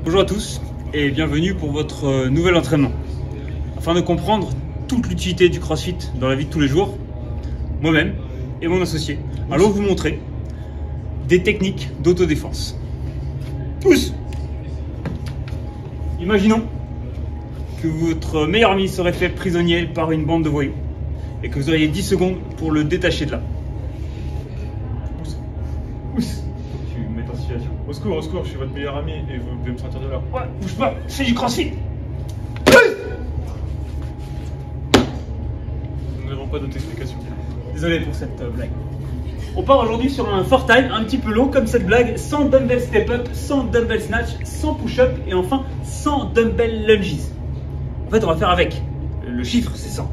Bonjour à tous et bienvenue pour votre nouvel entraînement. Afin de comprendre toute l'utilité du CrossFit dans la vie de tous les jours, moi-même et mon associé allons vous montrer des techniques d'autodéfense. Tous! Imaginons que votre meilleur ami serait fait prisonnier par une bande de voyous et que vous auriez 10 secondes pour le détacher de là. Tu me mets en situation. Au secours, je suis votre meilleur ami et vous devez me sortir de là. Ouais, bouge pas, c'est du CrossFit. Nous n'avons pas d'autre explication. Désolé pour cette blague. On part aujourd'hui sur un fort time un petit peu long comme cette blague, sans dumbbell step up, sans dumbbell snatch, sans push up et enfin sans dumbbell lunges. En fait on va faire avec. Le chiffre c'est 100.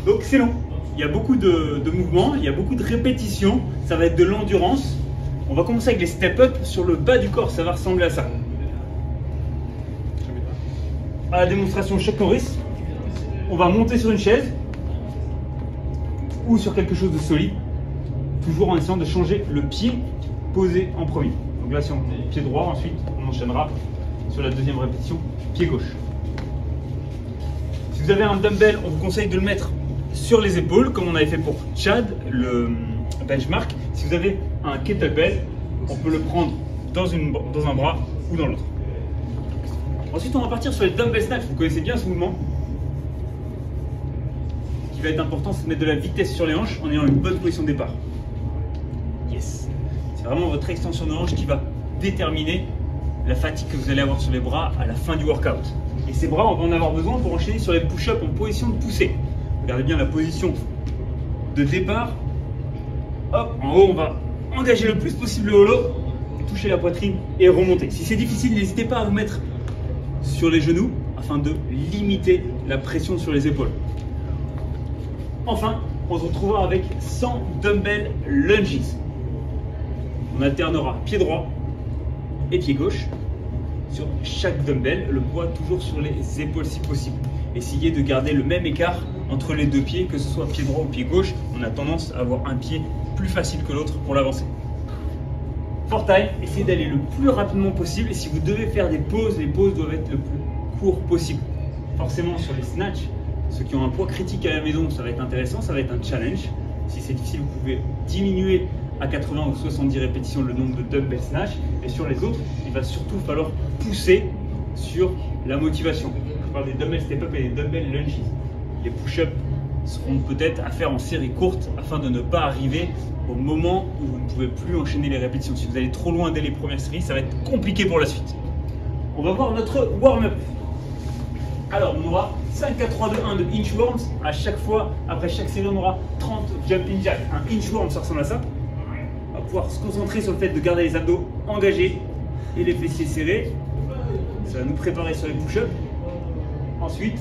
Donc c'est long. Il y a beaucoup de mouvements, il y a beaucoup de répétitions, ça va être de l'endurance. On va commencer avec les step up sur le bas du corps, ça va ressembler à ça. À la démonstration Chuck Norris, on va monter sur une chaise ou sur quelque chose de solide, toujours en essayant de changer le pied posé en premier. Donc là, si on met pied droit, ensuite on enchaînera sur la deuxième répétition, pied gauche. Si vous avez un dumbbell, on vous conseille de le mettre sur les épaules, comme on avait fait pour Chad, le benchmark. Si vous avez un kettlebell, on peut le prendre dans un bras ou dans l'autre. Ensuite, on va partir sur les dumbbell snatch. Vous connaissez bien ce mouvement. Ce qui va être important, c'est de mettre de la vitesse sur les hanches en ayant une bonne position de départ. Yes. C'est vraiment votre extension de hanche qui va déterminer la fatigue que vous allez avoir sur les bras à la fin du workout. Et ces bras, on va en avoir besoin pour enchaîner sur les push-ups en position de poussée. Regardez bien la position de départ. Hop, en haut, on va engager le plus possible le holo, toucher la poitrine et remonter. Si c'est difficile, n'hésitez pas à vous mettre sur les genoux afin de limiter la pression sur les épaules. Enfin, on se retrouvera avec 100 dumbbell lunges. On alternera pied droit et pied gauche sur chaque dumbbell, le poids toujours sur les épaules si possible. Essayez de garder le même écart entre les deux pieds, que ce soit pied droit ou pied gauche. On a tendance à avoir un pied plus facile que l'autre pour l'avancer. Fort time, essayez d'aller le plus rapidement possible et si vous devez faire des pauses, les pauses doivent être le plus court possible. Forcément sur les snatchs, ceux qui ont un poids critique à la maison, ça va être intéressant, ça va être un challenge. Si c'est difficile, vous pouvez diminuer à 80 ou 70 répétitions le nombre de dumbbell snatch. Et sur les autres, il va surtout falloir pousser sur la motivation. Je parle des dumbbell step up et des dumbbell lunges. Les push-ups seront peut-être à faire en série courte afin de ne pas arriver au moment où vous ne pouvez plus enchaîner les répétitions. Si vous allez trop loin dès les premières séries, ça va être compliqué pour la suite. On va voir notre warm-up. Alors, on aura 5, 4, 3, 2, 1 de inchworms. À chaque fois, après chaque série, on aura 30 jumping jacks. Un inchworm, ça ressemble à ça. On va pouvoir se concentrer sur le fait de garder les abdos engagés et les fessiers serrés. Ça va nous préparer sur les push-ups. Ensuite,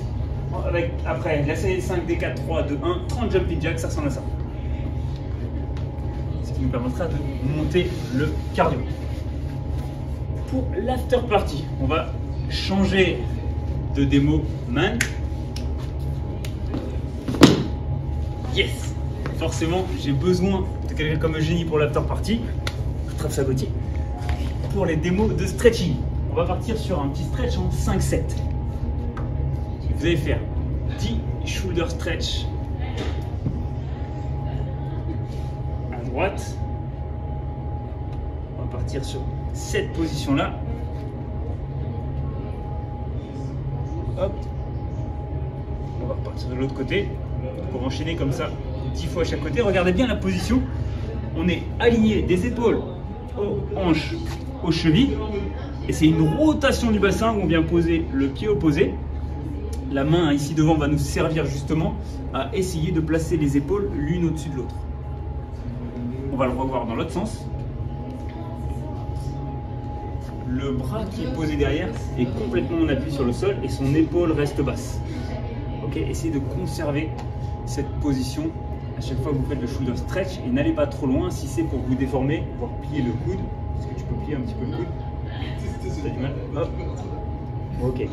après la série 5, D4, 3, 2, 1, 30 jumping jacks, ça ressemble à ça. Ce qui nous permettra de monter le cardio. Pour l'after party, on va changer de démo man. Yes! Forcément, j'ai besoin de quelqu'un comme Eugénie pour l'after party. Rattrape sa Gauthier. Pour les démos de stretching, on va partir sur un petit stretch en 5-7. Vous allez faire 10 shoulder stretch à droite. On va partir sur cette position-là. Hop. On va repartir de l'autre côté. Pour enchaîner comme ça 10 fois à chaque côté. Regardez bien la position. On est aligné des épaules aux hanches, aux chevilles. Et c'est une rotation du bassin où on vient poser le pied opposé. La main ici devant va nous servir justement à essayer de placer les épaules l'une au-dessus de l'autre. On va le revoir dans l'autre sens. Le bras qui est posé derrière est complètement en appui sur le sol et son épaule reste basse. Ok, essayez de conserver cette position à chaque fois que vous faites le shoulder stretch et n'allez pas trop loin si c'est pour vous déformer, voire plier le coude. Est-ce que tu peux plier un petit peu le coude? T'as du mal? Hop. Ok.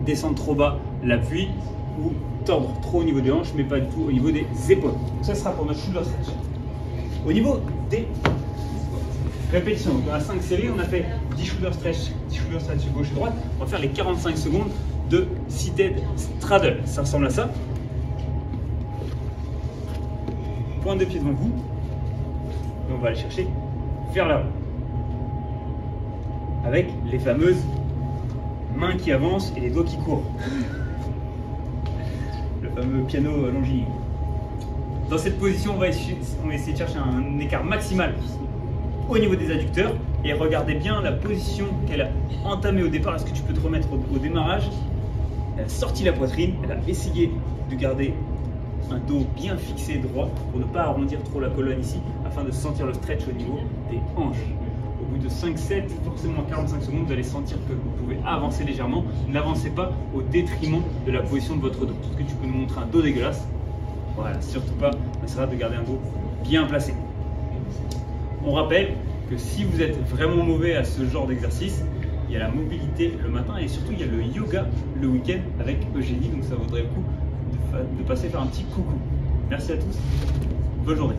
Descendre trop bas l'appui ou tordre trop au niveau des hanches mais pas du tout au niveau des épaules. Donc ça sera pour notre shoulder stretch. Au niveau des répétitions, donc dans la 5 séries, on a fait 10 shoulder stretch gauche et droite. On va faire les 45 secondes de seated straddle. Ça ressemble à ça. Pointe de pied devant vous. Et on va aller chercher vers l'avant. Avec les fameuses mains qui avancent et les doigts qui courent. Le fameux piano longiligne. Dans cette position, on va essayer de chercher un écart maximal au niveau des adducteurs. Et regardez bien la position qu'elle a entamée au départ. Est-ce que tu peux te remettre au démarrage? Elle a sorti la poitrine, elle a essayé de garder un dos bien fixé droit pour ne pas arrondir trop la colonne ici, afin de sentir le stretch au niveau des hanches. Au bout de 5-7, forcément 45 secondes, vous allez sentir que vous pouvez avancer légèrement. N'avancez pas au détriment de la position de votre dos. Est-ce que tu peux nous montrer un dos dégueulasse? Voilà, surtout pas, on essaiera de garder un dos bien placé. On rappelle que si vous êtes vraiment mauvais à ce genre d'exercice, il y a la mobilité le matin et surtout il y a le yoga le week-end avec Eugénie, donc ça vaudrait le coup de passer faire un petit coucou. Merci à tous, bonne journée.